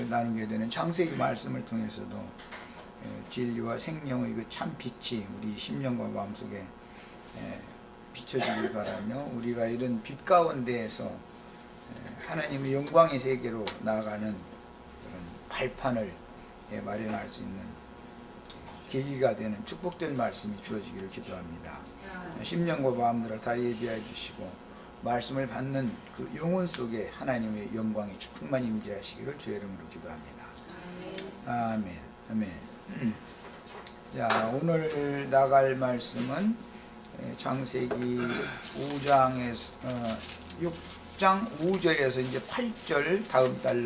나누게 되는 창세기 말씀을 통해서도 진리와 생명의 그 참 빛이 우리 심령과 마음속에 비춰지길 바라며, 우리가 이런 빛 가운데에서 하나님의 영광의 세계로 나아가는 그런 발판을 마련할 수 있는 계기가 되는 축복된 말씀이 주어지기를 기도합니다. 심령과 마음들을 다 예비해 주시고 말씀을 받는 그 영혼 속에 하나님의 영광이 충만 임재하시기를 주의 이름으로 기도합니다. 아멘. 아멘. 자, 오늘 나갈 말씀은 창세기 5장에서 6장 5절에서 이제 8절 다음 달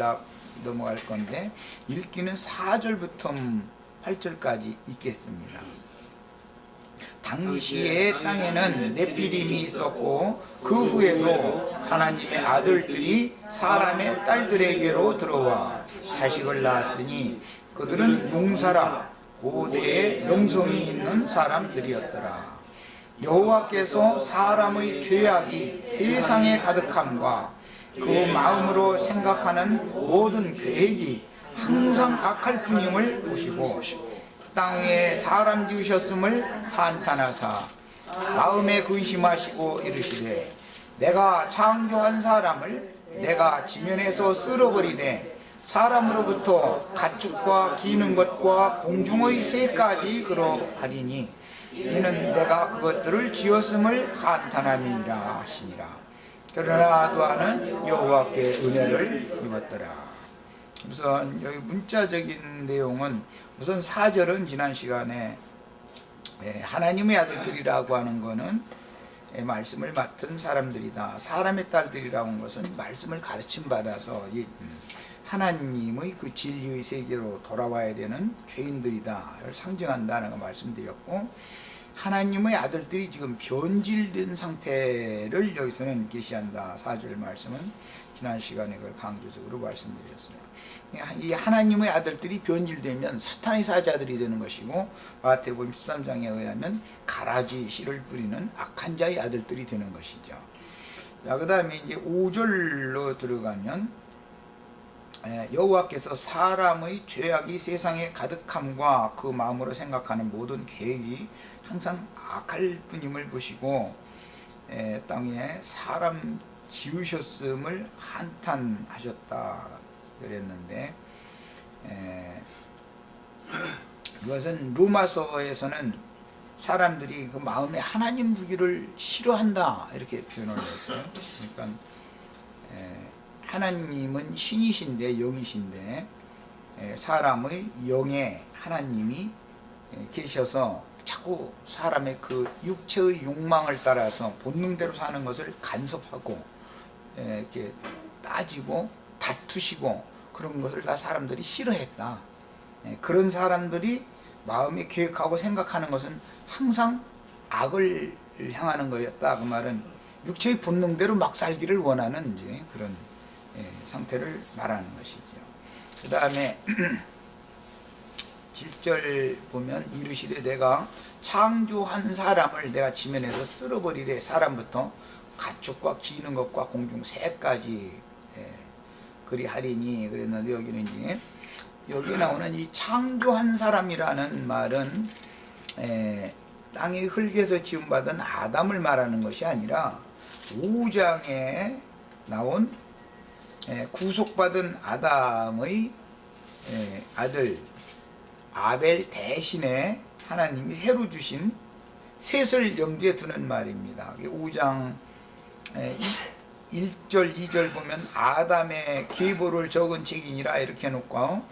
넘어갈 건데, 읽기는 4절부터 8절까지 읽겠습니다. 당시에 땅에는 네피림이 있었고 그 후에도 하나님의 아들들이 사람의 딸들에게로 들어와 자식을 낳았으니 그들은 용사라 고대에 명성이 있는 사람들이었더라. 여호와께서 사람의 죄악이 세상에 가득함과 그 마음으로 생각하는 모든 계획이 항상 악할 뿐임을 보시고 땅에 사람 지으셨음을 한탄하사 마음에 근심하시고 이르시되 내가 창조한 사람을 내가 지면에서 쓸어버리되 사람으로부터 가축과 기는 것과 공중의 새까지 그러하리니 이는 내가 그것들을 지었음을 한탄함이니라 하시니라. 그러나 아도아는 여호와께 은혜를 입었더라. 우선 여기 문자적인 내용은, 우선 4절은 지난 시간에 하나님의 아들들이라고 하는 것은 말씀을 맡은 사람들이다. 사람의 딸들이라고 하는 것은 말씀을 가르침 받아서 하나님의 그 진리의 세계로 돌아와야 되는 죄인들이다 상징한다는 거 말씀드렸고, 하나님의 아들들이 지금 변질된 상태를 여기서는 계시한다. 4절 말씀은 지난 시간에 그걸 강조적으로 말씀드렸어요. 이 하나님의 아들들이 변질되면 사탄의 사자들이 되는 것이고, 마태복음 13장에 의하면 가라지 씨를 뿌리는 악한 자의 아들들이 되는 것이죠. 자, 그 다음에 이제 5절로 들어가면 여호와께서 사람의 죄악이 세상에 가득함과 그 마음으로 생각하는 모든 계획이 항상 악할 뿐임을 보시고 땅에 사람 지으셨음을 한탄하셨다 그랬는데, 이것은 로마서에서는 사람들이 그 마음에 하나님 두기를 싫어한다 이렇게 표현을 했어요. 그러니까 하나님은 신이신데, 영이신데 사람의 영에 하나님이 계셔서 자꾸 사람의 그 육체의 욕망을 따라서 본능대로 사는 것을 간섭하고 이렇게 따지고 다투시고 그런 것을 다 사람들이 싫어했다. 그런 사람들이 마음에 계획하고 생각하는 것은 항상 악을 향하는 거였다. 그 말은 육체의 본능대로 막 살기를 원하는 이제 그런 상태를 말하는 것이죠. 그 다음에 7절 보면 이르시되 내가 창조한 사람을 내가 지면에서 쓸어버리되 사람부터 가축과 기는 것과 공중 새까지 그리하리니 그랬는데, 여기는 이제 여기 나오는 이 창조한 사람이라는 말은 땅의 흙에서 지음받은 아담을 말하는 것이 아니라 5장에 나온 구속받은 아담의 아들 아벨 대신에 하나님이 새로 주신 셋을 염두에 두는 말입니다. 5장 1절 2절 보면 아담의 계보를 적은 책이니라 이렇게 해놓고,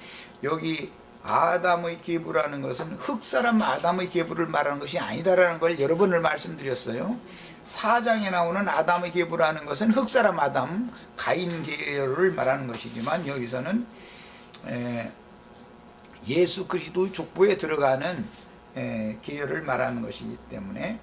여기 아담의 계보라는 것은 흙사람 아담의 계보를 말하는 것이 아니다라는 걸 여러 번을 말씀드렸어요. 4장에 나오는 아담의 계보라는 것은 흙사람 아담 가인 계열을 말하는 것이지만, 여기서는 예수 그리스도의 족보에 들어가는 계열을 말하는 것이기 때문에,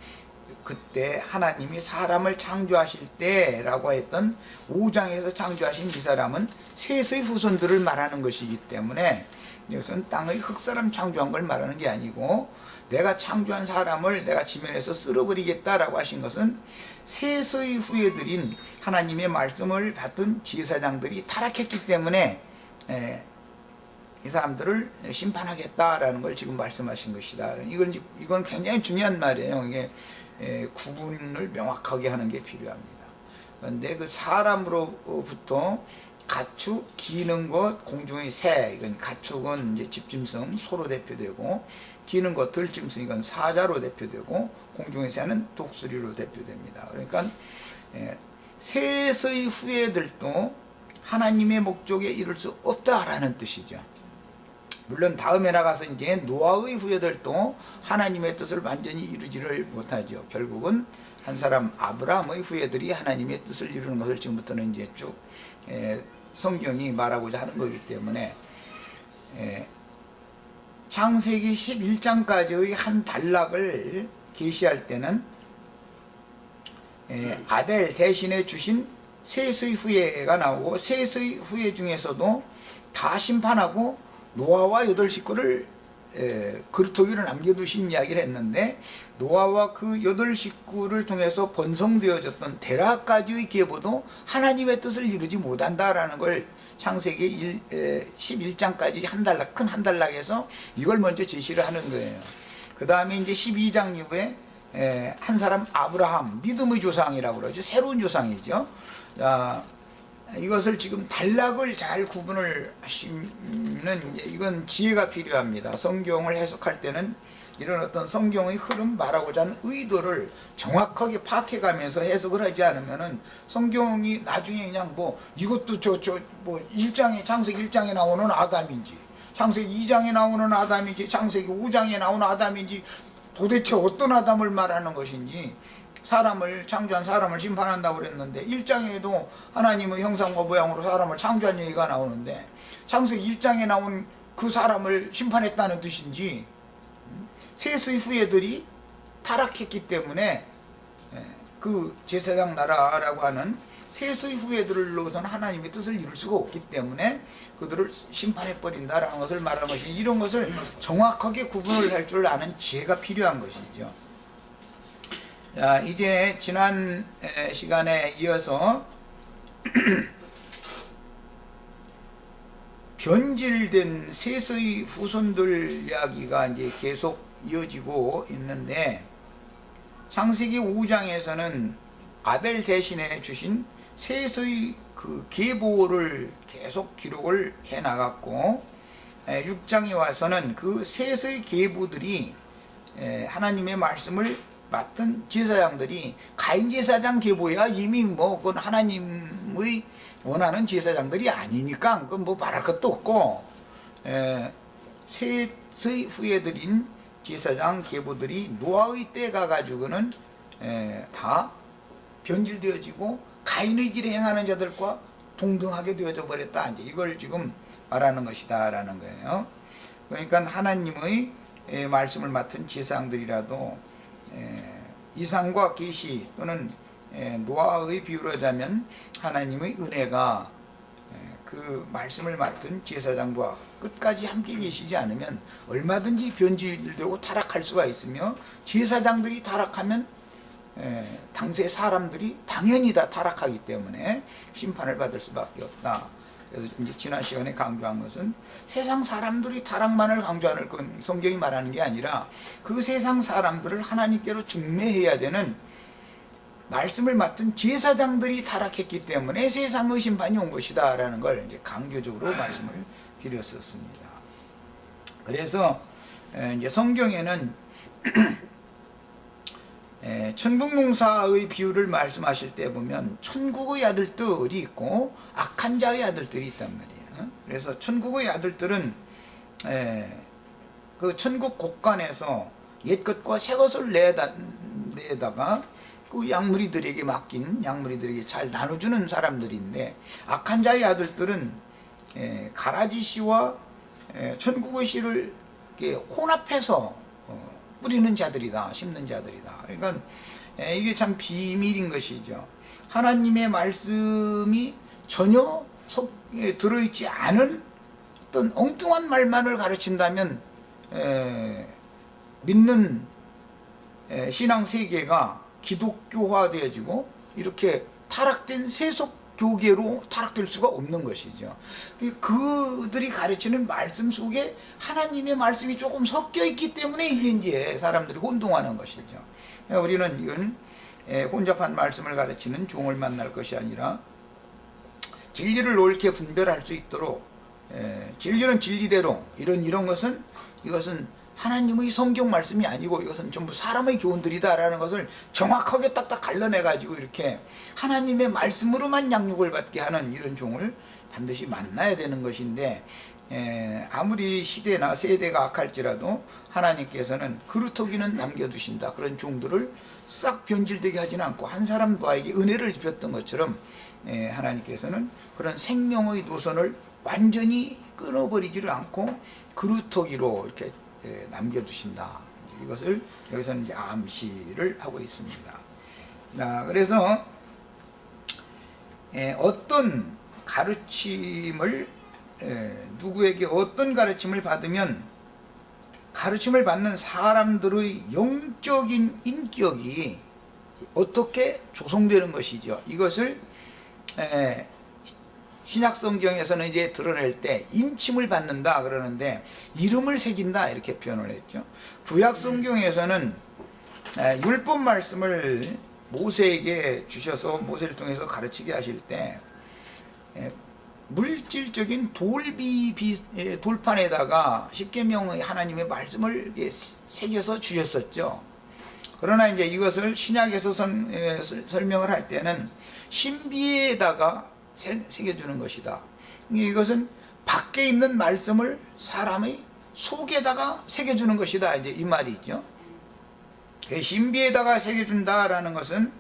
그때 하나님이 사람을 창조하실 때라고 했던 5장에서 창조하신 이 사람은 셋의 후손들을 말하는 것이기 때문에, 이것은 땅의 흙사람 창조한 걸 말하는 게 아니고, 내가 창조한 사람을 내가 지면에서 쓸어버리겠다라고 하신 것은 셋의 후예들인 하나님의 말씀을 받던 제사장들이 타락했기 때문에 이 사람들을 심판하겠다라는 걸 지금 말씀하신 것이다. 이건 굉장히 중요한 말이에요. 이게 구분을 명확하게 하는 게 필요합니다. 그런데 그 사람으로부터 가축, 기는 것, 공중의 새, 이건 가축은 이제 집짐승, 소로 대표되고, 기는 것, 들짐승, 이건 사자로 대표되고, 공중의 새는 독수리로 대표됩니다. 그러니까 셋의 후예들도 하나님의 목적에 이룰 수 없다라는 뜻이죠. 물론 다음에 나가서 이제 노아의 후예들도 하나님의 뜻을 완전히 이루지를 못하죠. 결국은 한 사람 아브라함의 후예들이 하나님의 뜻을 이루는 것을 지금부터는 이제 쭉 성경이 말하고자 하는 거기 때문에 창세기 11장까지의 한 단락을 계시할 때는 아벨 대신에 주신 셋의 후예가 나오고, 셋의 후예 중에서도 다 심판하고 노아와 8식구를 그루터기로 남겨두신 이야기를 했는데, 노아와 그 8식구를 통해서 번성되어졌던 데라까지의 계보도 하나님의 뜻을 이루지 못한다라는 걸 창세기 11장까지 큰 한 단락에서 이걸 먼저 제시를 하는 거예요. 그 다음에 이제 12장 이후에 한 사람 아브라함, 믿음의 조상이라고 그러죠. 새로운 조상이죠. 이것을 지금 단락을 잘 구분을 하시면 이건 지혜가 필요합니다. 성경을 해석할 때는 이런 어떤 성경의 흐름, 말하고자 하는 의도를 정확하게 파악해가면서 해석을 하지 않으면은 성경이 나중에 그냥 이것도 창세기 1장에 나오는 아담인지, 창세기 2장에 나오는 아담인지, 창세기 5장에 나오는 아담인지, 도대체 어떤 아담을 말하는 것인지, 창조한 사람을 심판한다고 그랬는데 1장에도 하나님의 형상과 모양으로 사람을 창조한 얘기가 나오는데 창세기 1장에 나온 그 사람을 심판했다는 뜻인지, 셋의 후예들이 타락했기 때문에 그 제사장 나라라고 하는 셋의 후예들로서는 하나님의 뜻을 이룰 수가 없기 때문에 그들을 심판해버린다라는 것을 말하는 것이, 이런 것을 정확하게 구분을 할 줄 아는 지혜가 필요한 것이죠. 자, 이제 지난 시간에 이어서 변질된 셋의 후손들 이야기가 이제 계속 이어지고 있는데, 창세기 5장에서는 아벨 대신에 주신 셋의 그 계보를 계속 기록을 해 나갔고, 6장에 와서는 그 셋의 계보들이 하나님의 말씀을 맡은 제사장들이 가인 제사장 계보야 이미 그건 하나님의 원하는 제사장들이 아니니까 그건 말할 것도 없고, 셋의 후예들인 제사장 계보들이 노아의 때 가가지고는 다 변질되어지고 가인의 길에 행하는 자들과 동등하게 되어져 버렸다. 이제 이걸 지금 말하는 것이다 라는 거예요. 그러니까 하나님의 말씀을 맡은 제사장들이라도 이상과 계시 또는 노아의 비유로 하자면 하나님의 은혜가 그 말씀을 맡은 제사장과 끝까지 함께 계시지 않으면 얼마든지 변질되고 타락할 수가 있으며, 제사장들이 타락하면 당시의 사람들이 당연히 다 타락하기 때문에 심판을 받을 수밖에 없다. 그래서 이제 지난 시간에 강조한 것은 세상 사람들이 타락만을 강조하는 건 성경이 말하는 게 아니라 그 세상 사람들을 하나님께로 중매해야 되는 말씀을 맡은 제사장들이 타락했기 때문에 세상의 심판이 온 것이다 라는 걸 이제 강조적으로 말씀을 드렸었습니다. 그래서 이제 성경에는 천국농사의 비유를 말씀하실 때 보면 천국의 아들들이 있고 악한 자의 아들들이 있단 말이에요. 그래서 천국의 아들들은 그 천국 곳간에서 옛것과 새것을 내다가 그 양무리들에게 맡긴, 양무리들에게 잘 나눠주는 사람들인데, 악한 자의 아들들은 가라지 씨와 천국의 씨를 혼합해서 뿌리는 자들이다, 심는 자들이다. 그러니까 이게 참 비밀인 것이죠. 하나님의 말씀이 전혀 들어있지 않은 어떤 엉뚱한 말만을 가르친다면 믿는 신앙 세계가 기독교화되어지고 이렇게 타락된 세속 교계로 타락될 수가 없는 것이죠. 그들이 가르치는 말씀 속에 하나님의 말씀이 조금 섞여 있기 때문에 이게 이제 사람들이 혼동하는 것이죠. 우리는 이건 혼잡한 말씀을 가르치는 종을 만날 것이 아니라 진리를 옳게 분별할 수 있도록 진리는 진리대로 이런 것은 이것은 하나님의 성경 말씀이 아니고 이것은 전부 사람의 교훈들이다라는 것을 정확하게 딱딱 갈라내 가지고 이렇게 하나님의 말씀으로만 양육을 받게 하는 이런 종을 반드시 만나야 되는 것인데, 아무리 시대나 세대가 악할지라도 하나님께서는 그루터기는 남겨두신다. 그런 종들을 싹 변질되게 하지는 않고 한 사람 너에게 은혜를 입혔던 것처럼 하나님께서는 그런 생명의 노선을 완전히 끊어버리지를 않고 그루터기로 이렇게 남겨두신다. 이것을 여기서는 이제 암시를 하고 있습니다. 그래서 어떤 가르침을 누구에게 어떤 가르침을 받으면 가르침을 받는 사람들의 영적인 인격이 어떻게 조성되는 것이죠. 이것을 신약성경에서는 이제 드러낼 때 인침을 받는다 그러는데 이름을 새긴다 이렇게 표현을 했죠. 구약성경에서는 율법 말씀을 모세에게 주셔서 모세를 통해서 가르치게 하실 때 물질적인 돌판에다가 십계명의 하나님의 말씀을 새겨서 주셨었죠. 그러나 이제 이것을 신약에서 설명을 할 때는 신비에다가 새겨주는 것이다. 이것은 밖에 있는 말씀을 사람의 속에다가 새겨주는 것이다. 이제 이 말이 있죠. 신비에다가 새겨준다라는 것은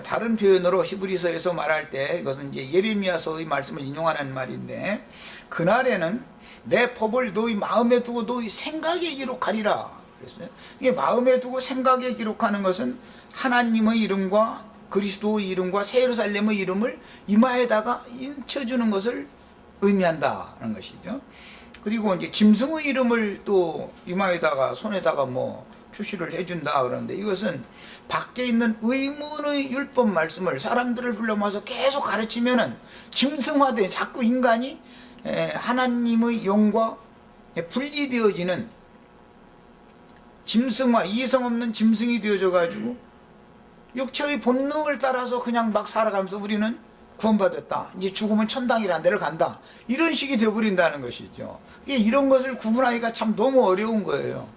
다른 표현으로 히브리서에서 말할 때 이것은 이제 예레미야서의 말씀을 인용하는 말인데, 그날에는 내 법을 너희 마음에 두고 너희 생각에 기록하리라 그랬어요. 이게 마음에 두고 생각에 기록하는 것은 하나님의 이름과 그리스도의 이름과 새 예루살렘의 이름을 이마에다가 인쳐주는 것을 의미한다는 것이죠. 그리고 이제 짐승의 이름을 또 이마에다가 손에다가 뭐 표시를 해준다 그러는데, 이것은 밖에 있는 의문의 율법 말씀을 사람들을 불러 모아서 계속 가르치면은 짐승화돼 자꾸 인간이 하나님의 영과 분리되어지는 짐승화, 이성 없는 짐승이 되어져 가지고 육체의 본능을 따라서 그냥 막 살아가면서 우리는 구원받았다, 이제 죽으면 천당이라는 데를 간다, 이런 식이 되어버린다는 것이죠. 이런 것을 구분하기가 참 너무 어려운 거예요.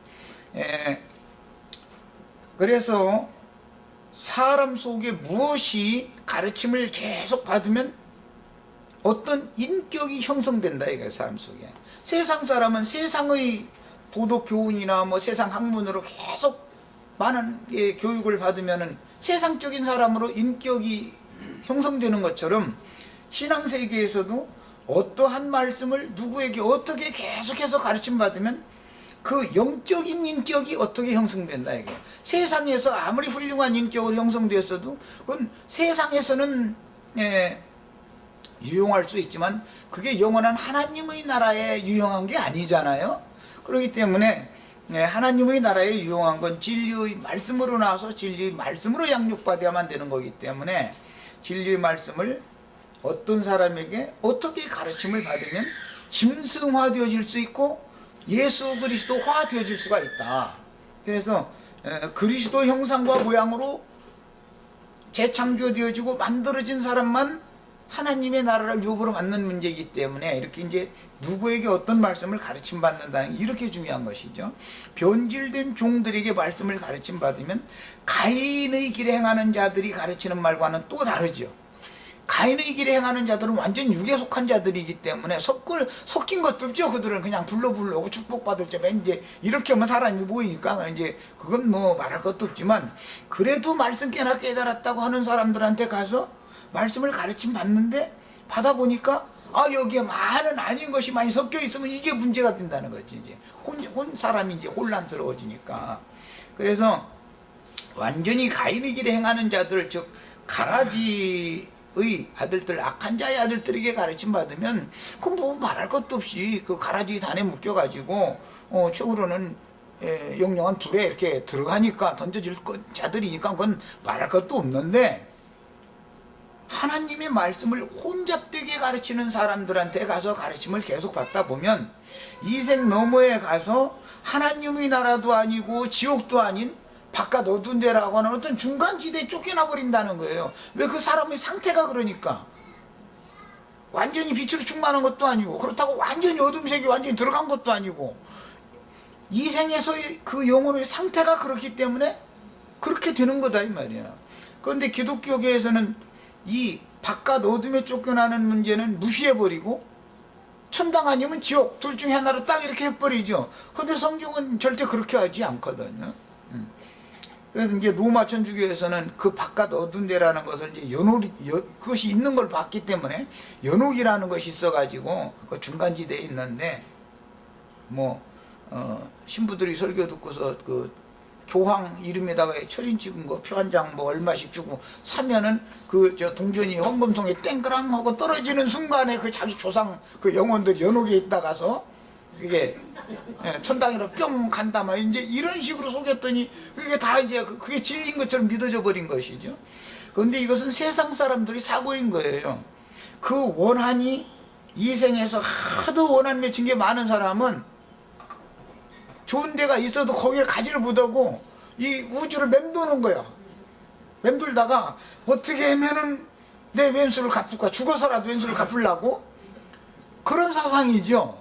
그래서 사람 속에 무엇이 가르침을 계속 받으면 어떤 인격이 형성된다 이거예요. 사람 속에. 세상 사람은 세상의 도덕 교훈이나 뭐 세상 학문으로 계속 많은 교육을 받으면은 세상적인 사람으로 인격이 형성되는 것처럼 신앙세계에서도 어떠한 말씀을 누구에게 어떻게 계속해서 가르침 받으면 그 영적인 인격이 어떻게 형성된다 이게. 세상에서 아무리 훌륭한 인격으로 형성되었어도 그건 세상에서는 유용할 수 있지만 그게 영원한 하나님의 나라에 유용한 게 아니잖아요. 그렇기 때문에 하나님의 나라에 유용한 건 진리의 말씀으로 나와서 진리의 말씀으로 양육받아야만 되는 거기 때문에 진리의 말씀을 어떤 사람에게 어떻게 가르침을 받으면 짐승화되어질 수 있고 예수 그리스도화 되어질 수가 있다. 그래서 그리스도 형상과 모양으로 재창조되어지고 만들어진 사람만 하나님의 나라를 유업으로 받는 문제이기 때문에 이렇게 이제 누구에게 어떤 말씀을 가르침 받는다는 게 이렇게 중요한 것이죠. 변질된 종들에게 말씀을 가르침 받으면 가인의 길에 행하는 자들이 가르치는 말과는 또 다르죠. 가인의 길에 행하는 자들은 완전 육에 속한 자들이기 때문에 섞인 것도 없죠. 그들은 그냥 불러오고 축복받을 때면 이제 이렇게 하면 사람이 모이니까 이제 그건 뭐 말할 것도 없지만, 그래도 말씀 깨나 깨달았다고 하는 사람들한테 가서 말씀을 가르침 받는데 받아보니까 여기에 많은 아닌 것이 많이 섞여 있으면 이게 문제가 된다는 거지. 이제 사람이 이제 혼란스러워지니까. 그래서 완전히 가인의 길에 행하는 자들, 즉 가라지의 아들들, 악한 자의 아들들에게 가르침 받으면 그건 뭐 말할 것도 없이 그 가라지 단에 묶여가지고 최후로는 영영한 불에 이렇게 들어가니까 던져질 자들이니까 그건 말할 것도 없는데, 하나님의 말씀을 혼잡되게 가르치는 사람들한테 가서 가르침을 계속 받다 보면 이 생 너머에 가서 하나님의 나라도 아니고 지옥도 아닌 바깥 어두운 데라고 하는 어떤 중간지대에 쫓겨나 버린다는 거예요. 왜? 그 사람의 상태가 그러니까. 완전히 빛으로 충만한 것도 아니고, 그렇다고 완전히 어둠 색이 완전히 들어간 것도 아니고, 이 생에서의 그 영혼의 상태가 그렇기 때문에 그렇게 되는 거다 이 말이야. 그런데 기독교계에서는 이 바깥 어둠에 쫓겨나는 문제는 무시해버리고 천당 아니면 지옥 둘 중에 하나로 딱 이렇게 해버리죠. 그런데 성경은 절대 그렇게 하지 않거든요. 그래서 이제 로마 천주교에서는 그 바깥 어두운 데라는 것을 이제 그것이 있는 걸 봤기 때문에 연옥이라는 것이 있어가지고 그 중간지대에 있는데 신부들이 설교 듣고서 그 교황 이름에다가 철인 찍은 거 표 한 장 얼마씩 주고 사면은 그 동전이 헌금통에 땡그랑 하고 떨어지는 순간에 그 자기 조상 그 영혼들이 연옥에 있다가서 이게 천당으로 뿅 간다 막 이제 이런 식으로 속였더니 그게 다 이제 그게 진리인 것처럼 믿어져 버린 것이죠. 그런데 이것은 세상 사람들이 사고인 거예요. 그 원한이 이 생에서 하도 원한 맺힌 게 많은 사람은 좋은 데가 있어도 거기를 가지를 못하고 이 우주를 맴도는 거야. 맴돌다가 어떻게 하면은 내 왼수를 갚을까, 죽어서라도 왼수를 갚으려고 그런 사상이죠.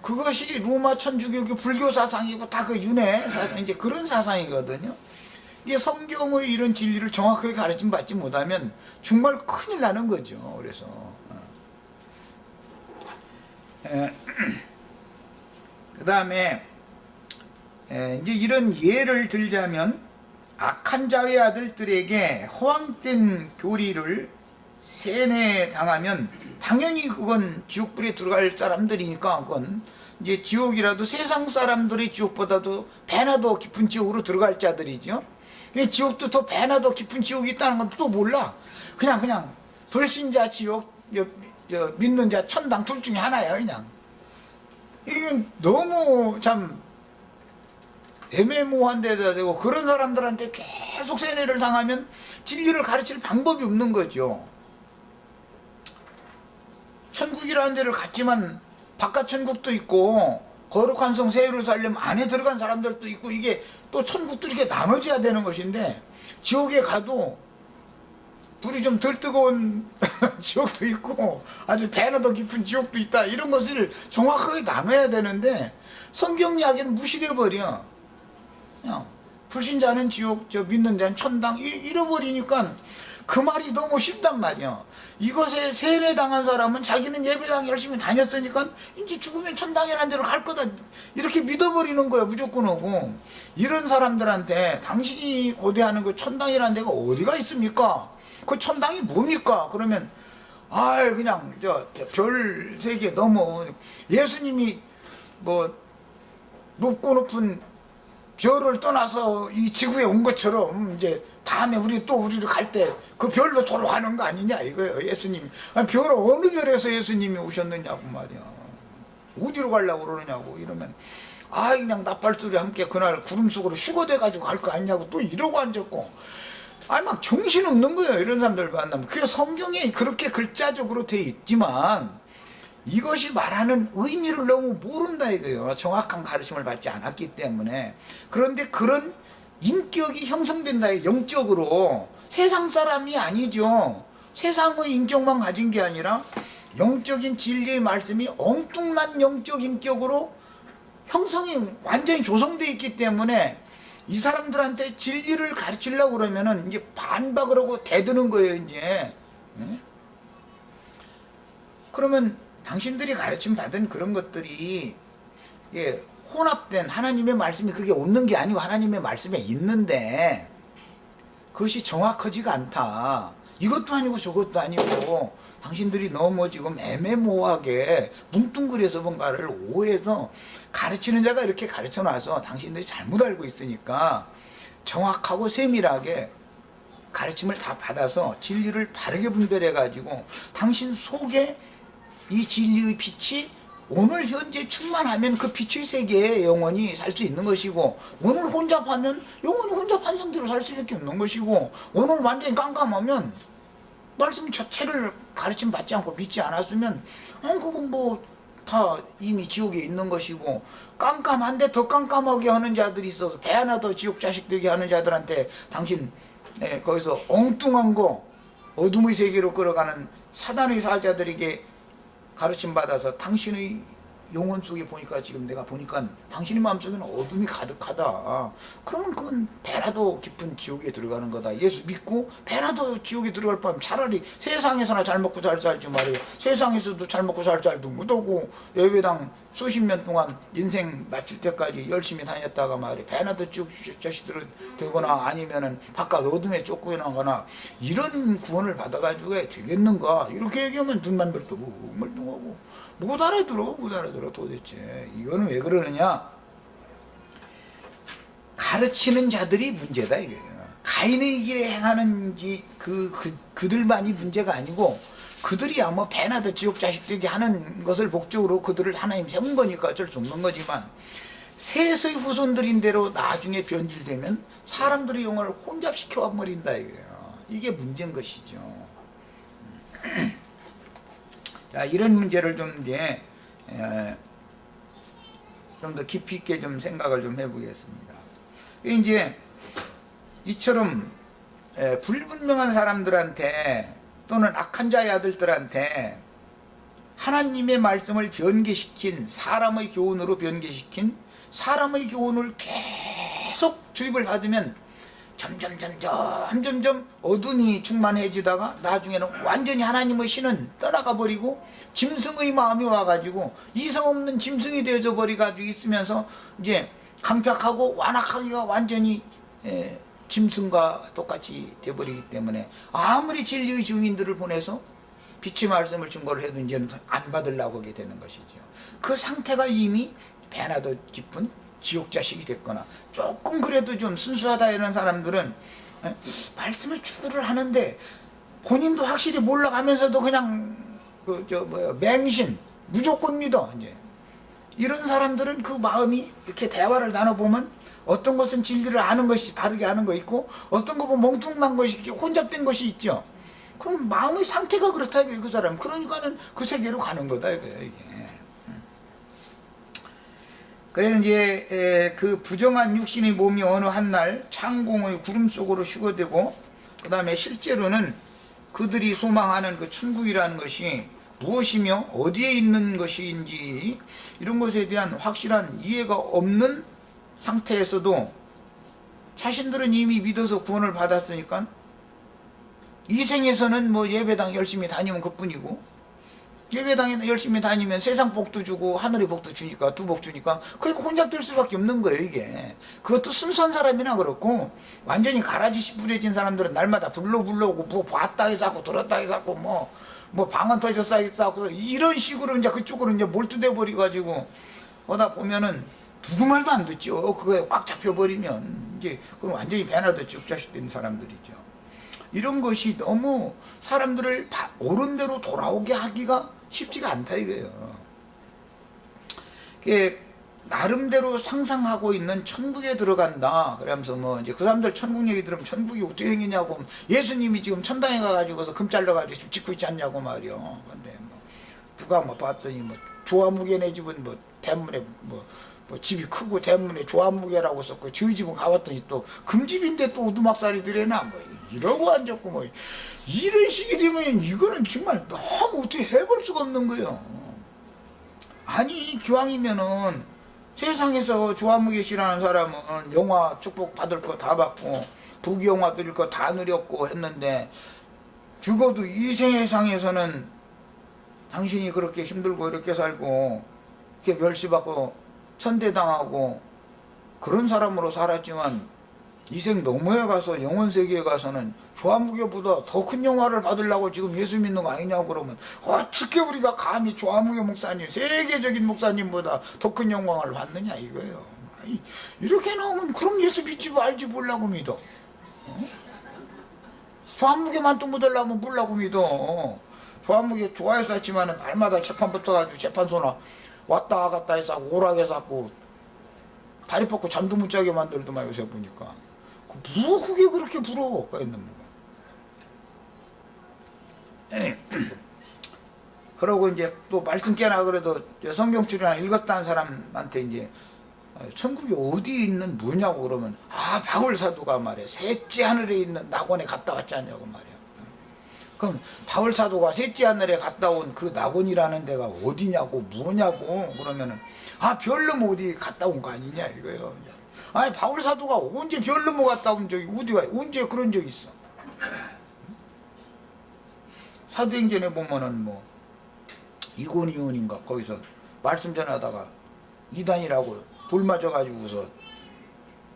그것이 로마 천주교 불교 사상이고 다 그 윤회 사상, 이제 그런 사상이거든요. 이게 성경의 이런 진리를 정확하게 가르침 받지 못하면 정말 큰일 나는 거죠. 그래서 그 다음에 이제 이런 예를 들자면 악한 자의 아들들에게 허황된 교리를 세뇌당하면 당연히 그건 지옥불에 들어갈 사람들이니까 그건 이제 지옥이라도 세상 사람들의 지옥보다도 배나 더 깊은 지옥으로 들어갈 자들이죠. 지옥도 더 배나 더 깊은 지옥이 있다는 건 또 몰라. 그냥 불신자 지옥, 믿는 자 천당 둘 중에 하나야 그냥. 이게 너무 참 애매모호한 데다 대고 그런 사람들한테 계속 세뇌를 당하면 진리를 가르칠 방법이 없는 거죠. 천국이라는 데를 갔지만 바깥 천국도 있고 거룩한 성 새 예루살렘 안에 들어간 사람들도 있고 이게 또 천국도 이렇게 나눠져야 되는 것인데 지옥에 가도 불이 좀 덜 뜨거운 지옥도 있고 아주 배나 더 깊은 지옥도 있다 이런 것을 정확하게 나눠야 되는데 성경 이야기는 무시돼 버려. 그냥 불신자는 지옥, 믿는 자는 천당 잃어버리니까 그 말이 너무 쉽단 말이야. 이것에 세뇌당한 사람은 자기는 예배당 열심히 다녔으니까 이제 죽으면 천당이라는 데로 갈 거다 이렇게 믿어버리는 거야 무조건 오고. 이런 사람들한테 당신이 고대하는 그 천당이라는 데가 어디가 있습니까? 그 천당이 뭡니까? 그러면 그냥 별 세계 넘어 예수님이 높고 높은 별을 떠나서 이 지구에 온 것처럼 이제 다음에 우리를 갈 때 그 별로 돌아가는 거 아니냐 이거예요. 예수님 별 어느 별에서 예수님이 오셨느냐고 말이야. 어디로 가려고 그러느냐고 이러면 그냥 나팔소리 함께 그날 구름 속으로 휴거돼 가지고 갈 거 아니냐고 또 이러고 앉았고 막 정신없는 거예요. 이런 사람들 만나면. 그게 성경에 그렇게 글자적으로 돼 있지만 이것이 말하는 의미를 너무 모른다 이거예요. 정확한 가르침을 받지 않았기 때문에. 그런데 그런 인격이 형성된다. 영적으로. 세상 사람이 아니죠. 세상의 인격만 가진 게 아니라 영적인 진리의 말씀이 엉뚱난 영적 인격으로 형성이 완전히 조성되어 있기 때문에 이 사람들한테 진리를 가르치려고 그러면은 이제 반박을 하고 대드는 거예요 이제. 그러면 당신들이 가르침 받은 그런 것들이 혼합된 하나님의 말씀이 그게 없는 게 아니고 하나님의 말씀에 있는데 그것이 정확하지가 않다. 이것도 아니고 저것도 아니고 당신들이 너무 지금 애매모호하게 뭉뚱그려서 뭔가를 오해해서 가르치는 자가 이렇게 가르쳐놔서 당신들이 잘못 알고 있으니까 정확하고 세밀하게 가르침을 다 받아서 진리를 바르게 분별해 가지고 당신 속에 이 진리의 빛이 오늘 현재 충만하면 그 빛의 세계에 영원히 살 수 있는 것이고 오늘 혼잡하면 영원히 혼잡한 상태로 살 수밖에 없는 것이고 오늘 완전히 깜깜하면 말씀 자체를 가르침 받지 않고 믿지 않았으면 그건 뭐 다 이미 지옥에 있는 것이고, 깜깜한데 더 깜깜하게 하는 자들이 있어서 배 하나 더 지옥 자식 되게 하는 자들한테 당신 거기서 엉뚱한 거 어둠의 세계로 끌어가는 사단의 사자들에게 가르침 받아서 당신의 영혼 속에 보니까, 지금 내가 보니까 당신의 마음속에는 어둠이 가득하다. 그러면 그건 배라도 깊은 지옥에 들어가는 거다. 예수 믿고 배라도 지옥에 들어갈 바면 차라리 세상에서나 잘 먹고 잘 살지 말이에요. 세상에서도 잘 먹고 잘 살도 못하고 예배당 수십 년 동안 인생 마칠 때까지 열심히 다녔다가 말이에요. 배나 더 지옥 자식들은 되거나 아니면은 바깥 어둠에 쫓겨나거나 이런 구원을 받아가지고 되겠는가. 이렇게 얘기하면 눈만 멀뚱멀뚱하고 못 알아들어 도대체. 이거는 왜 그러느냐, 가르치는 자들이 문제다 이거예요. 가인의 길에 행하는지 그들만이 문제가 아니고, 그들이야 뭐 배나 더 지옥 자식 되게 하는 것을 목적으로 그들을 하나님 세운 거니까 어쩔 수 없는 거지만, 셋의 후손들인대로 나중에 변질되면 사람들의 영혼을 혼잡시켜 버린다 이거예요. 이게 문제인 것이죠. 자, 이런 문제를 좀 이제 좀 더 깊이 있게 좀 생각을 좀 해보겠습니다. 이제 이처럼 불분명한 사람들한테 또는 악한 자의 아들들한테 하나님의 말씀을 변개시킨, 사람의 교훈으로 변개시킨 사람의 교훈을 계속 주입을 받으면 점점 어둠이 충만해지다가 나중에는 완전히 하나님의 신은 떠나가 버리고 짐승의 마음이 와가지고 이성 없는 짐승이 되어져 버리가지고 있으면서 이제 강팍하고 완악하기가 완전히 짐승과 똑같이 되어버리기 때문에 아무리 진리의 증인들을 보내서 빛의 말씀을 증거를 해도 이제는 안 받으려고 하게 되는 것이죠. 그 상태가 이미 배나 더 깊은 지옥 자식이 됐거나, 조금 그래도 좀 순수하다 이런 사람들은 말씀을 추구를 하는데 본인도 확실히 몰라가면서도 그냥 맹신 무조건 믿어. 이제 이런 사람들은 그 마음이 이렇게 대화를 나눠보면 어떤 것은 진리를 아는 것이 바르게 아는 거 있고, 어떤 거 보면 멍뚱난 것이 있고 혼잡된 것이 있죠. 그럼 마음의 상태가 그렇다 그 사람. 그러니까는 그 세계로 가는 거다 이게. 그래서 이제 그 부정한 육신의 몸이 어느 한날 창공의 구름 속으로 휴거되고, 그 다음에 실제로는 그들이 소망하는 그 천국이라는 것이 무엇이며 어디에 있는 것인지 이런 것에 대한 확실한 이해가 없는 상태에서도 자신들은 이미 믿어서 구원을 받았으니까 이 생에서는 뭐 예배당 열심히 다니면 그뿐이고, 예배당에 열심히 다니면 세상 복도 주고 하늘의 복도 주니까, 두 복 주니까 그러니까 혼잡될 수밖에 없는 거예요 이게. 그것도 순수한 사람이나 그렇고, 완전히 가라지 뿌려진 사람들은 날마다 불러오고 뭐 봤다 해서 하고 들었다 해서 하고 뭐 방언 터졌다 해서 하고 이런 식으로 이제 그쪽으로 이제 몰두돼 버려 가지고 오다 보면은 누구 말도 안 듣죠. 그거에 꽉 잡혀버리면 이제 그럼 완전히 배나 더 지옥 자식 된 사람들이죠. 이런 것이 너무 사람들을 옳은 대로 돌아오게 하기가 쉽지가 않다 이거예요. 나름대로 상상하고 있는 천국에 들어간다. 그러면서 뭐 이제 그 사람들 천국 얘기 들으면 천국이 어떻게 생기냐고, 예수님이 지금 천당에 가가지고서 금 잘라가지고 지금 짓고 있지 않냐고 말이요. 근데 뭐 누가 뭐 봤더니 뭐 조화무게네 집은 뭐 대문에 뭐 집이 크고 대문에 조화무게라고 썼고, 저희 집은 가봤더니 또 금집인데 또 오두막살이 들여나 뭐 이러고 앉았고, 뭐 이런 식이 되면 이거는 정말 너무 어떻게 해볼 수가 없는 거예요. 아니 기왕이면은 세상에서 조화무게 씨라는 사람은 영화 축복 받을 거 다 받고 부귀영화 드릴 거 다 누렸고 했는데, 죽어도 이 세상에서는 당신이 그렇게 힘들고 이렇게 살고 이렇게 멸시받고 천대당하고 그런 사람으로 살았지만, 이생 너머에 가서 영혼세계에 가서는 조화무게보다 더 큰 영화를 받으려고 지금 예수 믿는 거 아니냐고 그러면, 어떻게 우리가 감히 조화무게 목사님, 세계적인 목사님보다 더 큰 영광을 받느냐 이거예요. 이렇게 나오면 그럼 예수 믿지 말지 뭐라고 믿어? 조화무게만 또 묻으려면 뭐라고 믿어? 조화무게 좋아해서 했지만은 날마다 재판 붙어가지고 재판소나 왔다 갔다 해서 오락해서 하고 다리 뻗고 잠도 못 자게 만들더만 요새 보니까. 뭐 그게 그렇게 부러워? 있는 거. 그러고 이제 또 말씀 깨나 그래도 성경 출이나 읽었다는 사람한테 이제 천국이 어디 있는 뭐냐고 그러면 바울 사도가 말이야 셋째 하늘에 있는 낙원에 갔다 왔지 않냐고 말이야. 그럼 바울 사도가 셋째 하늘에 갔다 온 그 낙원이라는 데가 어디냐고 뭐냐고 그러면은 별넘 어디 갔다 온 거 아니냐 이거예요. 아니 바울 사도가 언제 별넘어 갔다 온 적이 어디가 언제 그런 적이 있어. 사도행전에 보면은 뭐 이곤이온인가 거기서 말씀 전하다가 이단이라고 돌 맞아가지고서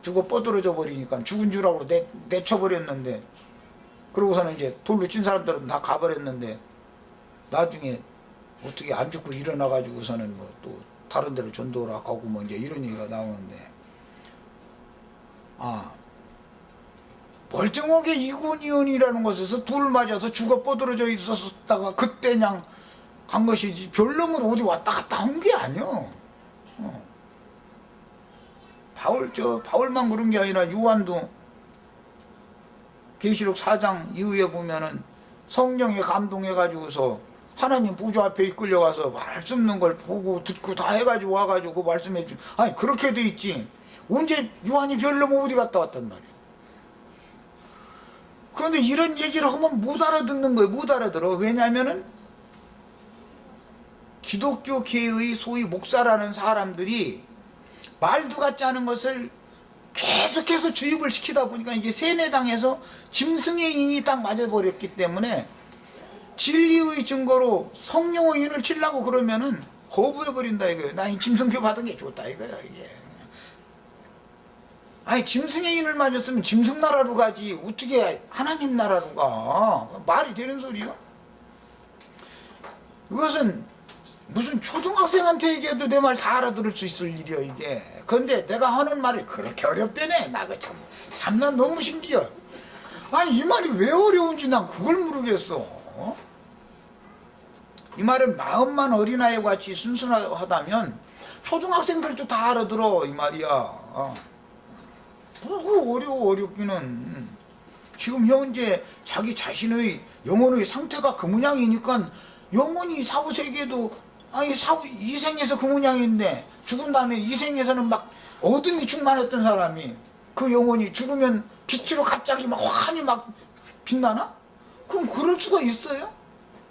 죽어 뻗어져 버리니까 죽은 줄 알고 내쳐버렸는데 그러고서는 이제 돌로 친 사람들은 다 가버렸는데 나중에 어떻게 안 죽고 일어나가지고서는 뭐 또 다른 데로 전도를 가고 뭐 이제 이런 얘기가 나오는데 멀쩡하게 이곤이온이라는 곳에서 돌 맞아서 죽어 뻗어져 있었다가 그때 그냥 간 것이지 별놈은 어디 왔다 갔다 한 게 아니야. 바울만 그런 게 아니라 요한도 계시록 4장 이후에 보면은 성령에 감동해가지고서 하나님 보좌 앞에 이끌려가서 말씀 있는 걸 보고 듣고 다 해가지고 와가지고 그 말씀해 주. 그렇게 돼 있지. 언제 요한이 별놈 어디 갔다 왔단 말이야. 그런데 이런 얘기를 하면 못 알아듣는 거예요. 못 알아들어. 왜냐면은 기독교계의 소위 목사라는 사람들이 말도 같지 않은 것을 계속해서 주입을 시키다 보니까 이게 세뇌당해서 짐승의 인이 딱 맞아버렸기 때문에 진리의 증거로 성령의 인을 치려고 그러면은 거부해버린다 이거예요. 나 이 짐승표 받은 게 좋다 이거야 이게. 짐승의 인을 맞았으면 짐승 나라로 가지 어떻게 하나님 나라로 가. 말이 되는 소리요? 이것은 무슨 초등학생한테 얘기해도 내 말 다 알아들을 수 있을 일이야 이게. 그런데 내가 하는 말이 그렇게 어렵대네. 나 그 참난 너무 신기해. 이 말이 왜 어려운지 난 그걸 모르겠어. 이 말은 마음만 어린아이 같이 순수하다면 초등학생들도 다 알아들어 이 말이야. 뭐가 어렵기는. 지금 현재 자기 자신의 영혼의 상태가 그 모양이니까 영혼이 사후세계도 이 생에서 그 모양인데 죽은 다음에 이 생에서는 막 어둠이 충만했던 사람이 그 영혼이 죽으면 빛으로 갑자기 막 환히 막 빛나나? 그럼 그럴 수가 있어요?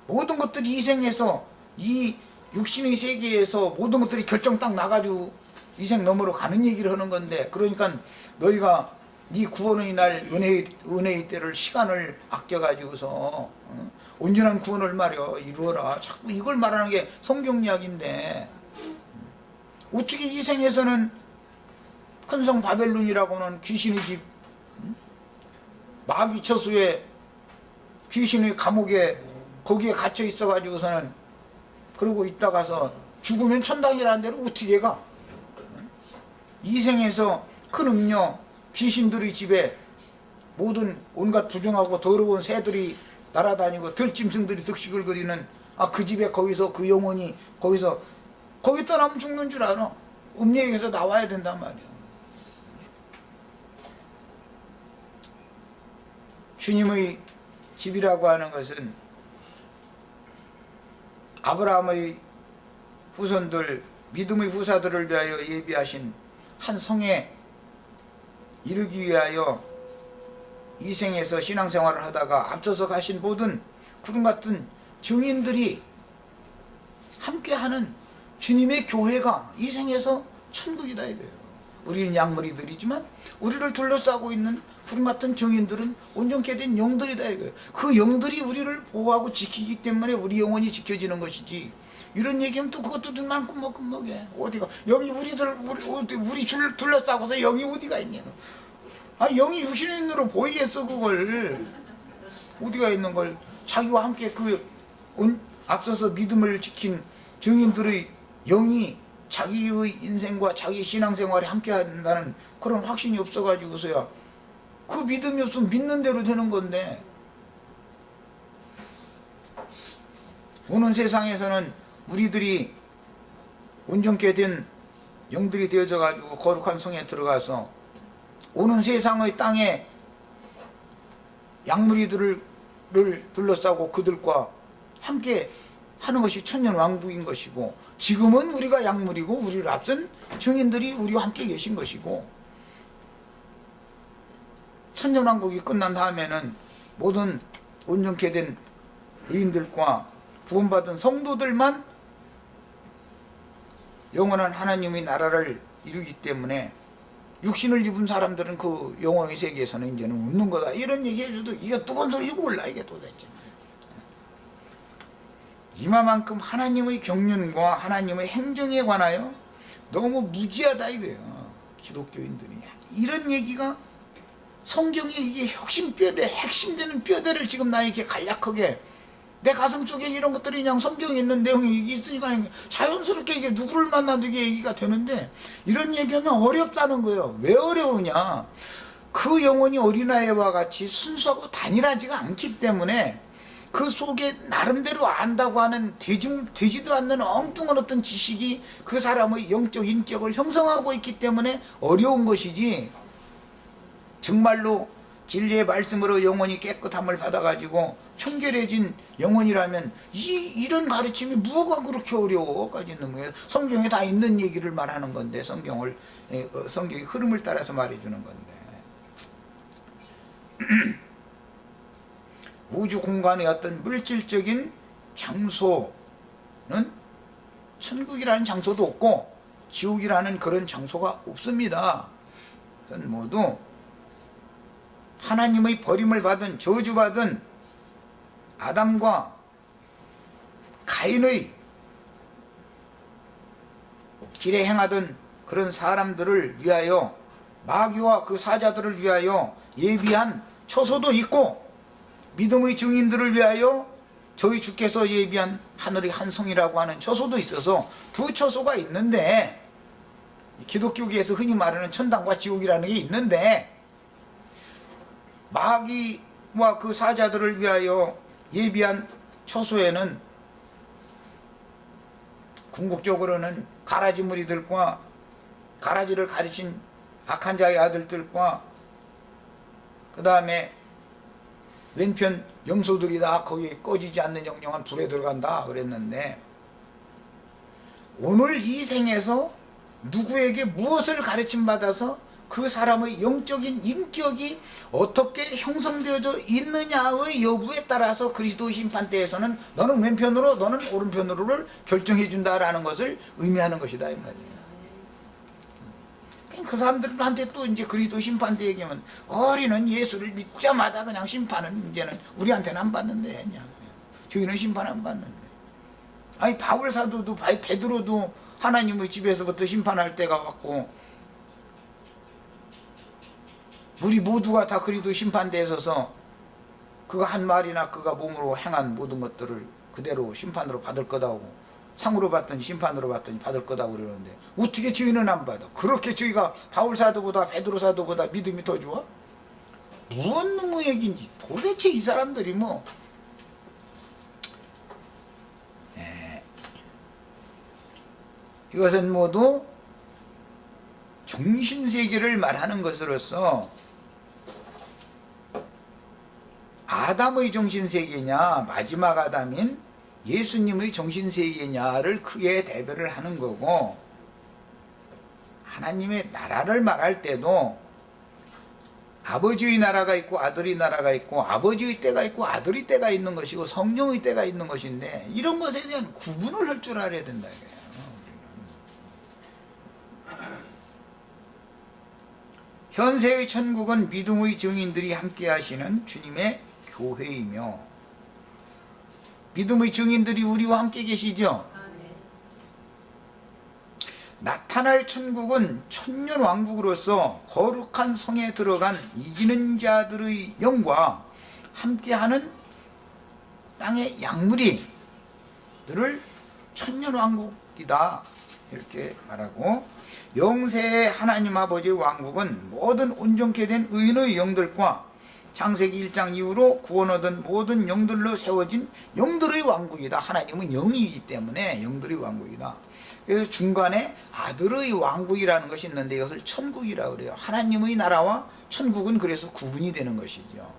모든 것들이 이 생에서 이 육신의 세계에서 모든 것들이 결정 딱 나가지고 이 생 너머로 가는 얘기를 하는 건데 그러니까 너희가 네 구원의 날 은혜의 때를 시간을 아껴가지고서 온전한 구원을 말이야 이루어라. 자꾸 이걸 말하는 게 성경 이야기인데 어떻게 이 생에서는 큰성 바벨론이라고는 귀신의 집 마귀 처수에 귀신의 감옥에 거기에 갇혀 있어 가지고서는 그러고 있다가서 죽으면 천당이라는 데로 어떻게 가. 이 생에서 큰 음녀 귀신들의 집에 모든 온갖 부정하고 더러운 새들이 날아다니고 들짐승들이 득식을 그 집에 거기서 그 영혼이 거기 떠나면 죽는 줄 알아. 음녀에게서 나와야 된단 말이야. 주님의 집이라고 하는 것은 아브라함의 후손들 믿음의 후사들을 위하여 예비하신 한 성에 이르기 위하여 이 생에서 신앙생활을 하다가 앞서서 가신 모든 구름 같은 증인들이 함께하는 주님의 교회가 이 생에서 천국이다 이거예요. 우리는 양머리들이지만 우리를 둘러싸고 있는 구름 같은 증인들은 온전케 된 영들이다 이거예요. 그 영들이 우리를 보호하고 지키기 때문에 우리 영혼이 지켜지는 것이지. 이런 얘기하면 또 그것도 눈만 끔먹끔먹해. 어디가 영이 우리 둘러싸고서 영이 어디가 있냐. 영이 육신의 눈으로 보이겠어 그걸. 어디가 있는 걸. 자기와 함께 앞서서 믿음을 지킨 증인들의 영이 자기의 인생과 자기 신앙생활에 함께 한다는 그런 확신이 없어가지고서야 그 믿음이 없으면 믿는 대로 되는 건데 오는 세상에서는 우리들이 온전케 된 영들이 되어져 가지고 거룩한 성에 들어가서 오는 세상의 땅에 양무리들을 둘러싸고 그들과 함께 하는 것이 천년왕국인 것이고, 지금은 우리가 약물이고 우리를 앞선 증인들이 우리와 함께 계신 것이고, 천년왕국이 끝난 다음에는 모든 온전케 된 의인들과 구원받은 성도들만 영원한 하나님의 나라를 이루기 때문에, 육신을 입은 사람들은 그 영원의 세계에서는 이제는 웃는 거다, 이런 얘기해줘도 이게 뜨거운 소리고 몰라, 이게 도대체. 이마만큼 하나님의 경륜과 하나님의 행정에 관하여 너무 무지하다 이거예요, 기독교인들이. 이런 얘기가 성경의 이게 핵심뼈대, 핵심되는 뼈대를 지금 나 이렇게 간략하게 내 가슴 속에 이런 것들이 그냥 성경에 있는 내용이 있으니까 자연스럽게 이게 누구를 만나도 이게 얘기가 되는데, 이런 얘기하면 어렵다는 거예요. 왜 어려우냐? 그 영혼이 어린아이와 같이 순수하고 단일하지가 않기 때문에 그 속에 나름대로 안다고 하는 되지도 않는 엉뚱한 어떤 지식이 그 사람의 영적 인격을 형성하고 있기 때문에 어려운 것이지, 정말로 진리의 말씀으로 영혼이 깨끗함을 받아가지고 청결해진 영혼이라면 이런 가르침이 뭐가 그렇게 어려워까지 있는 거예요. 성경에 다 있는 얘기를 말하는 건데, 성경의 흐름을 따라서 말해주는 건데. 우주 공간의 어떤 물질적인 장소는 천국이라는 장소도 없고 지옥이라는 그런 장소가 없습니다. 그건 모두 하나님의 버림을 받은, 저주받은 아담과 가인의 길에 행하던 그런 사람들을 위하여, 마귀와 그 사자들을 위하여 예비한 처소도 있고, 믿음의 증인들을 위하여 저희 주께서 예비한 하늘의 한 성이라고 하는 처소도 있어서 두 처소가 있는데, 기독교계에서 흔히 말하는 천당과 지옥이라는 게 있는데, 마귀와 그 사자들을 위하여 예비한 처소에는 궁극적으로는 가라지 무리들과 가라지를 가르친 악한 자의 아들들과 그 다음에 왼편 염소들이 다 거기에 꺼지지 않는 영영한 불에 들어간다 그랬는데, 오늘 이 생에서 누구에게 무엇을 가르침 받아서 그 사람의 영적인 인격이 어떻게 형성되어져 있느냐의 여부에 따라서 그리스도 심판대에서는 너는 왼편으로 너는 오른편으로를 결정해 준다라는 것을 의미하는 것이다 이 말이에요. 그 사람들한테 또 이제 그리스도 심판대 얘기하면, 어린은 예수를 믿자마자 그냥 심판은 이제는 우리한테는 안 받는데, 그냥 저희는 심판 안 받는데. 아니 바울 사도도 베드로도 하나님의 집에서부터 심판할 때가 왔고, 우리 모두가 다 그리스도 심판대에 서서 그가 한 말이나 그가 몸으로 행한 모든 것들을 그대로 심판으로 받을 거다고, 상으로 받든지 심판으로 받든지 받을 거다고 그러는데, 어떻게 저희는 안 받아? 그렇게 저희가 바울 사도보다 베드로 사도보다 믿음이 더 좋아? 무슨 놈의 얘기인지 도대체 이 사람들이 뭐. 이것은 모두 정신세계를 말하는 것으로서 아담의 정신세계냐 마지막 아담인 예수님의 정신세계냐를 크게 대별을 하는 거고, 하나님의 나라를 말할 때도 아버지의 나라가 있고 아들의 나라가 있고, 아버지의 때가 있고 아들의 때가 있는 것이고 성령의 때가 있는 것인데, 이런 것에 대한 구분을 할 줄 알아야 된다 이거예요. 현세의 천국은 믿음의 증인들이 함께 하시는 주님의 교회이며, 믿음의 증인들이 우리와 함께 계시죠. 나타날 천국은 천년왕국으로서 거룩한 성에 들어간 이기는 자들의 영과 함께하는 땅의 양무리들을 천년왕국이다 이렇게 말하고, 영세의 하나님 아버지의 왕국은 모든 온전케 된 의인의 영들과 창세기 1장 이후로 구원 얻은 모든 영들로 세워진 영들의 왕국이다. 하나님은 영이기 때문에 영들의 왕국이다. 그래서 중간에 아들의 왕국이라는 것이 있는데 이것을 천국이라고 그래요. 하나님의 나라와 천국은 그래서 구분이 되는 것이죠.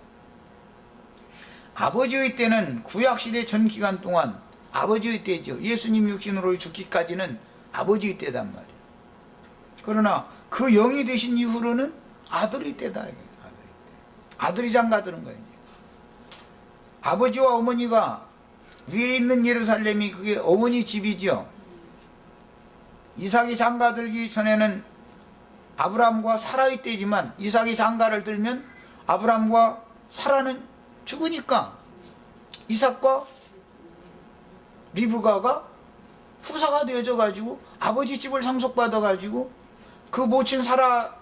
아버지의 때는 구약시대 전 기간 동안 아버지의 때죠. 예수님 육신으로 죽기까지는 아버지의 때단 말이에요. 그러나 그 영이 되신 이후로는 아들의 때다. 아들의 때. 아들이 장가드는 거예요. 아버지와 어머니가 위에 있는 예루살렘이 그게 어머니 집이죠. 이삭이 장가들기 전에는 아브라함과 사라의 때지만 이삭이 장가를 들면 아브라함과 사라는 죽으니까 이삭과 리브가가 후사가 되어져 가지고 아버지 집을 상속받아 가지고 그 모친 사라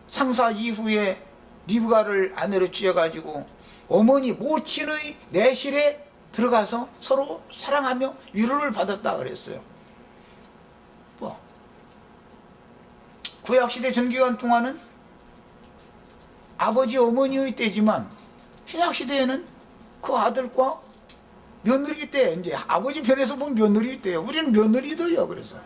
상사 이후에 리브가를 아내로 취해 가지고 어머니 모친의 내실에 들어가서 서로 사랑하며 위로를 받았다 그랬어요. 뭐 구약시대 전기간 동안은 아버지 어머니의 때지만 신약시대에는 그 아들과 며느리 때, 이제 아버지 편에서 보면 며느리 때예요. 우리는 며느리들이요. 그래서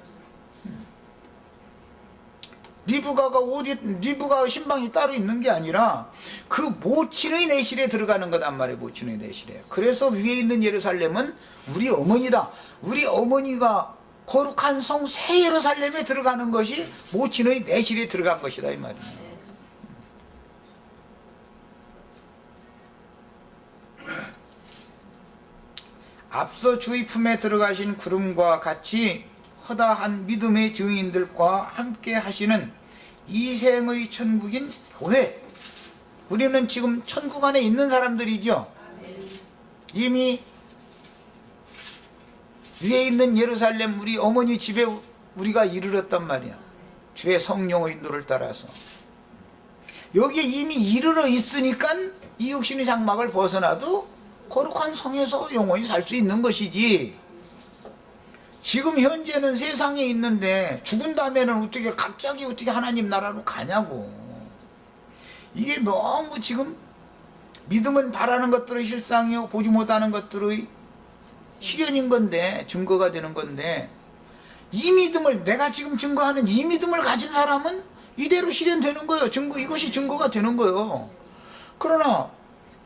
리브가 신방이 따로 있는 게 아니라 그 모친의 내실에 들어가는 거단 말이에요. 모친의 내실에. 그래서 위에 있는 예루살렘은 우리 어머니다. 우리 어머니가 거룩한 성 새 예루살렘에 들어가는 것이 모친의 내실에 들어간 것이다 이 말이에요. 앞서 주의 품에 들어가신 구름과 같이 허다한 믿음의 증인들과 함께 하시는 이생의 천국인 교회. 우리는 지금 천국 안에 있는 사람들이죠. 이미 위에 있는 예루살렘 우리 어머니 집에 우리가 이르렀단 말이야. 주의 성령의 인도를 따라서 여기에 이미 이르러 있으니까 이 육신의 장막을 벗어나도 거룩한 성에서 영원히 살 수 있는 것이지, 지금 현재는 세상에 있는데 죽은 다음에는 어떻게 갑자기 어떻게 하나님 나라로 가냐고. 이게 너무 지금 믿음은 바라는 것들의 실상이요 보지 못하는 것들의 실현인 건데, 증거가 되는 건데, 이 믿음을, 내가 지금 증거하는 이 믿음을 가진 사람은 이대로 실현되는 거예요. 증거, 이것이 증거가 되는 거예요. 그러나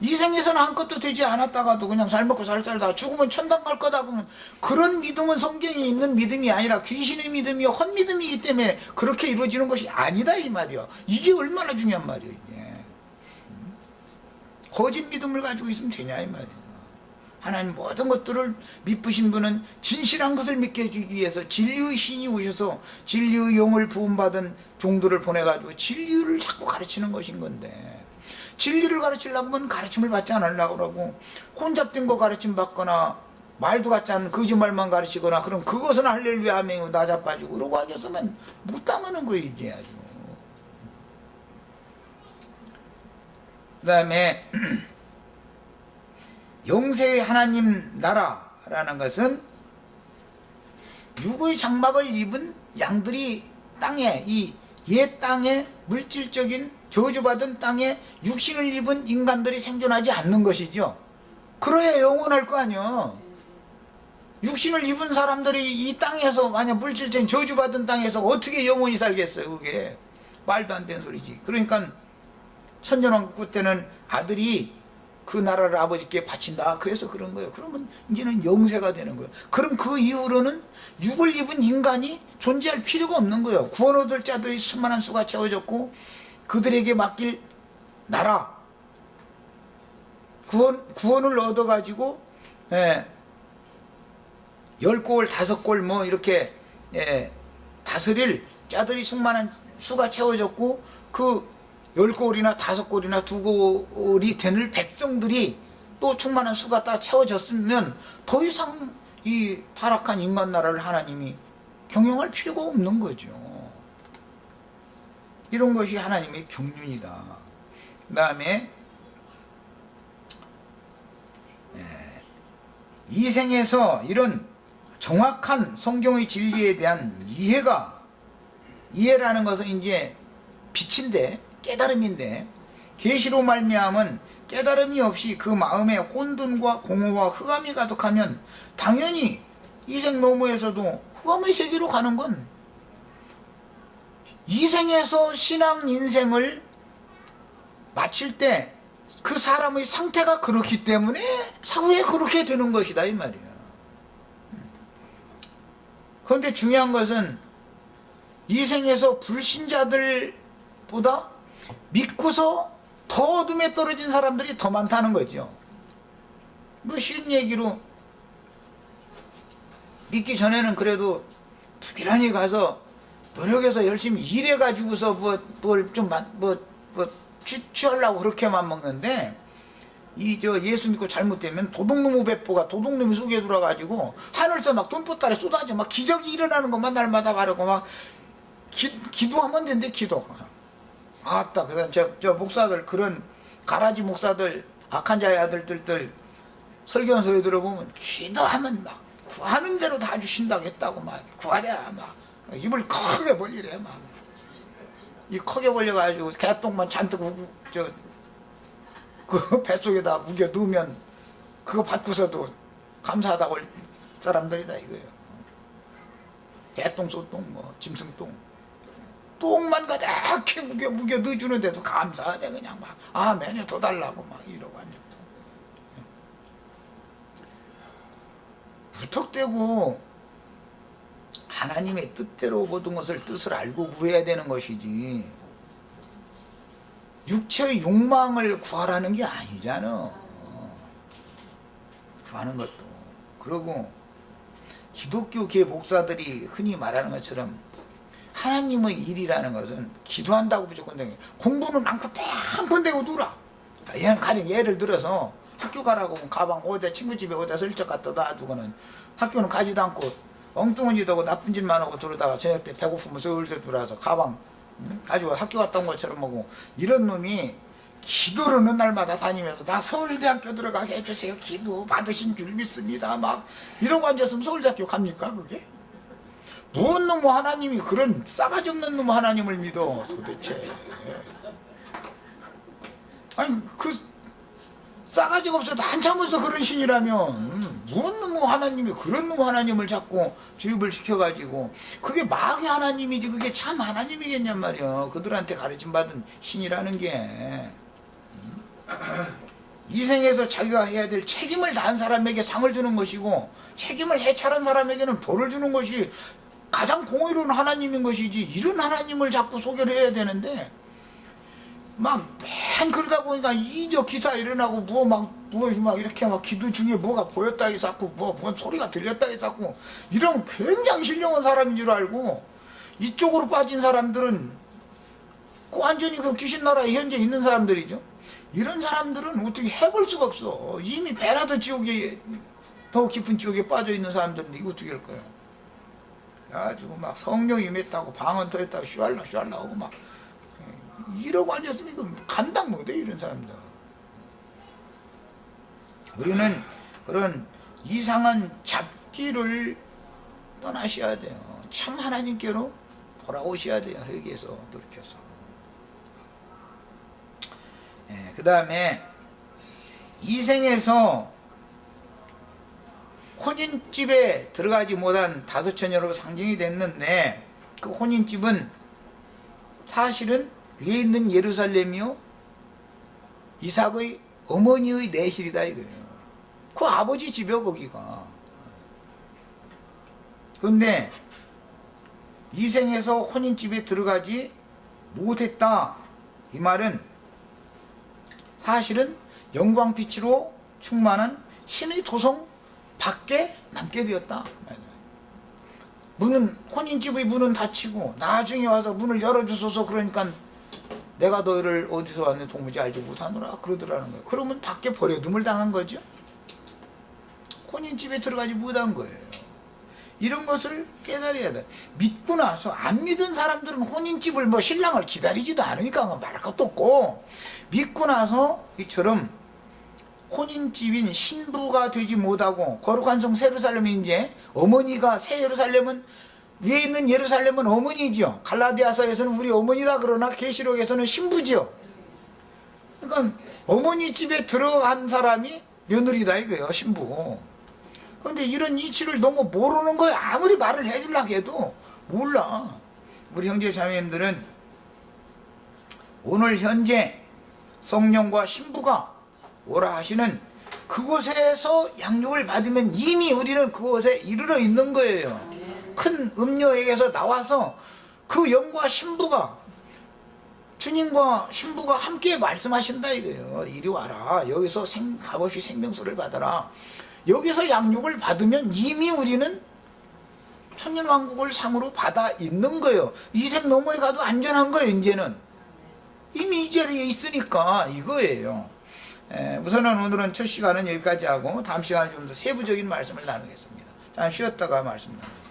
이 생에서는 아무것도 되지 않았다가도 그냥 잘 먹고 잘 살다가 죽으면 천당 갈 거다 그러면, 그런 믿음은 성경에 있는 믿음이 아니라 귀신의 믿음이요 헛믿음이기 때문에 그렇게 이루어지는 것이 아니다 이 말이야. 이게 얼마나 중요한 말이야 이게. 거짓 믿음을 가지고 있으면 되냐 이 말이야. 하나님 모든 것들을 미쁘신 분은 진실한 것을 믿게 해주기 위해서 진리의 신이 오셔서 진리의 영을 부음받은 종들을 보내가지고 진리를 자꾸 가르치는 것인 건데, 진리를 가르치려고 하면 가르침을 받지 않으려고 그러고, 혼잡된 거 가르침 받거나 말도 같지 않은 거짓말만 가르치거나, 그럼 그것은 할렐루야 하며 나자빠지고 그러고 하셨으면 못 당하는 거예요 이제 아주. 그 다음에 영세의 하나님 나라라는 것은 육의 장막을 입은 양들이 땅에, 이 옛 땅에 물질적인 저주받은 땅에 육신을 입은 인간들이 생존하지 않는 것이죠. 그래야 영원할 거 아니야. 육신을 입은 사람들이 이 땅에서, 만약 물질적인 저주받은 땅에서 어떻게 영원히 살겠어요. 그게 말도 안 되는 소리지. 그러니까 천년왕국 때는 아들이 그 나라를 아버지께 바친다. 그래서 그런 거예요. 그러면 이제는 영세가 되는 거예요. 그럼 그 이후로는 육을 입은 인간이 존재할 필요가 없는 거예요. 구원 얻을 자들이 수많은 수가 채워졌고, 그들에게 맡길 나라, 구원을 얻어가지고 10골 5골 뭐 이렇게 다스릴 자들이 수많은 수가 채워졌고, 그 10골이나 5골이나 2골이 되는 백성들이 또 충만한 수가 다 채워졌으면 더 이상 이 타락한 인간 나라를 하나님이 경영할 필요가 없는 거죠. 이런 것이 하나님의 경륜이다. 그 다음에 이 생에서 이런 정확한 성경의 진리에 대한 이해라는 것은 이제 빛인데, 깨달음인데, 계시로 말미암은 깨달음이 없이 그 마음에 혼돈과 공허와 흑암이 가득하면 당연히 이 생 너머에서도 흑암의 세계로 가는 건, 이 생에서 신앙 인생을 마칠 때 그 사람의 상태가 그렇기 때문에 사후에 그렇게 되는 것이다 이 말이야. 그런데 중요한 것은 이 생에서 불신자들보다 믿고서 더 어둠에 떨어진 사람들이 더 많다는 거죠. 뭐 쉬운 얘기로 믿기 전에는 그래도 부지런히 가서 노력해서 열심히 일해가지고서 취하려고 그렇게만 먹는데, 예수 믿고 잘못되면 도둑놈의 배포가 도둑놈이 속에 들어가지고 하늘에서 막 돈보따리 쏟아져 막 기적이 일어나는 것만 날마다 바르고 막 기도하면 된대. 기도. 아따, 그다음 저 목사들, 그런 가라지 목사들, 악한 자의 아들들 설교한 소리 들어보면 기도하면 막 구하는 대로 다 주신다고 했다고 막 구하랴 막 입을 크게 벌리래 막. 이 크게 벌려가지고 개똥만 잔뜩 그 뱃속에다 무겨 넣으면 그거 받고서도 감사하다고 할 사람들이다 이거예요. 개똥, 소똥, 뭐 짐승똥, 똥만 가득히 무겨 넣어주는데도 감사하대 그냥 막 아멘에 더 달라고 막 이러고 하냐고. 무턱대고 하나님의 뜻대로 모든 것을 뜻을 알고 구해야 되는 것이지 육체의 욕망을 구하라는 게 아니잖아. 구하는 것도. 그리고 기독교계 목사들이 흔히 말하는 것처럼 하나님의 일이라는 것은 기도한다고 무조건 되는 거야. 공부는 않고 뺑뺑 대고 놀아. 얘는 가령 예를 들어서 학교 가라고 하면 가방 어디다 친구 집에 어디다 슬쩍 갖다 놔두고는 학교는 가지도 않고 엉뚱한 짓 하고 나쁜 짓만 하고 들어다가 저녁 때 배고프면 서울서 들어와서 가방 가지고 학교 갔다 온 것처럼 하고, 이런 놈이 기도를 어느 날마다 다니면서 나 서울대학교 들어가게 해주세요, 기도 받으신 줄 믿습니다 막 이러고 앉았으면 서울대학교 갑니까 그게? 무슨 놈 하나님이 그런 싸가지 없는 놈 하나님을 믿어 도대체. 아니 그 싸가지가 없어도 한참어서 그런 신이라면 무슨 놈 하나님이 그런 놈 하나님을 자꾸 주입을 시켜가지고, 그게 마귀 하나님이지 그게 참 하나님이겠냔 말이야. 그들한테 가르침받은 신이라는 게. 이 생에서 자기가 해야 될 책임을 다한 사람에게 상을 주는 것이고 책임을 해찰한 사람에게는 벌을 주는 것이 가장 공의로운 하나님인 것이지, 이런 하나님을 자꾸 소개를 해야 되는데 막 맨 그러다 보니까 이저 기사 일어나고 막 이렇게 막 기도 중에 뭐가 보였다 해서 자꾸 뭐 소리가 들렸다 해서 자꾸 이러면 굉장히 신령한 사람인 줄 알고, 이쪽으로 빠진 사람들은 완전히 그 귀신 나라에 현재 있는 사람들이죠. 이런 사람들은 어떻게 해볼 수가 없어. 이미 배라도 지옥에, 더 깊은 지옥에 빠져 있는 사람들은 이거 어떻게 할 거예요. 그래가지고 막 성령이 임했다고 방언 터했다고 슈알라 하고 막 이러고 앉았으면 이거 감당 못해 이런 사람들. 우리는 그런 이상한 잡기를 떠나셔야 돼요. 참 하나님께로 돌아오셔야 돼요. 회개해서 돌이켜서. 그 다음에 이 생에서 혼인집에 들어가지 못한 다섯 처녀로 상징이 됐는데, 그 혼인집은 사실은 위에 있는 예루살렘이요 이삭의 어머니의 내실이다 이거예요. 그 아버지 집이요 거기가. 그런데 이 생에서 혼인집에 들어가지 못했다 이 말은 사실은 영광빛으로 충만한 신의 도성 밖에 남게 되었다. 문은, 혼인집의 문은 닫히고 나중에 와서 문을 열어주소서 그러니까 내가 너희를 어디서 왔는지 도무지 알지 못하노라 그러더라는 거예요. 그러면 밖에 버려둠을 당한 거죠. 혼인집에 들어가지 못한 거예요. 이런 것을 깨달아야 돼. 믿고 나서 안 믿은 사람들은 혼인집을 신랑을 기다리지도 않으니까 말할 것도 없고, 믿고 나서 이처럼 혼인집인 신부가 되지 못하고 거룩한 성 예루살렘이 이제 어머니가, 새 예루살렘은 위에 있는 예루살렘은 어머니죠. 갈라디아서에서는 우리 어머니다 그러나 계시록에서는 신부죠. 그러니까 어머니 집에 들어간 사람이 며느리다 이거예요, 신부. 그런데 이런 이치를 너무 모르는 거예요. 아무리 말을 해주려고 해도 몰라. 우리 형제 자매님들은 오늘 현재 성령과 신부가 오라 하시는 그곳에서 양육을 받으면 이미 우리는 그곳에 이르러 있는 거예요. 큰 음료에게서 나와서 그 영과 신부가, 주님과 신부가 함께 말씀하신다 이거예요. 이리 와라. 여기서 값없이 생명수를 받아라. 여기서 양육을 받으면 이미 우리는 천년왕국을 상으로 받아 있는 거예요. 이색 너머에 가도 안전한 거예요. 이제는 이미 이 자리에 있으니까 이거예요. 우선은 오늘은 첫 시간은 여기까지 하고 다음 시간에 좀 더 세부적인 말씀을 나누겠습니다. 잠시 쉬었다가 말씀 나누겠습니다.